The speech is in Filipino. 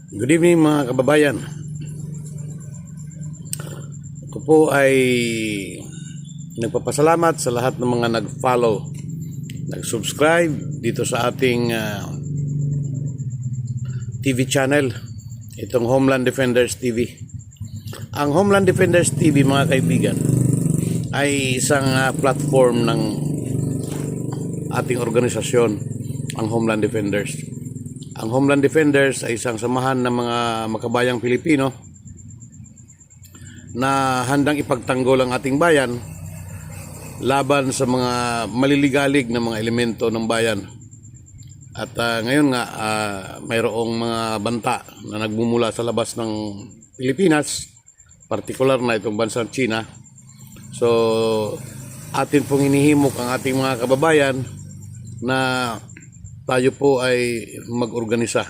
Good evening mga kababayan. Ako po ay nagpapasalamat sa lahat ng mga nag-follow, nag-subscribe dito sa ating TV channel, itong Homeland Defenders TV. Ang Homeland Defenders TV, mga kaibigan, ay isang platform ng ating organisasyon, ang Homeland Defenders. Ang Homeland Defenders ay isang samahan ng mga makabayang Pilipino na handang ipagtanggol ang ating bayan laban sa mga maliligalig na mga elemento ng bayan. At ngayon nga, mayroong mga banta na nagmumula sa labas ng Pilipinas, partikular na itong bansang China. So, atin pong hinihimok ang ating mga kababayan na tayo po ay mag-organisa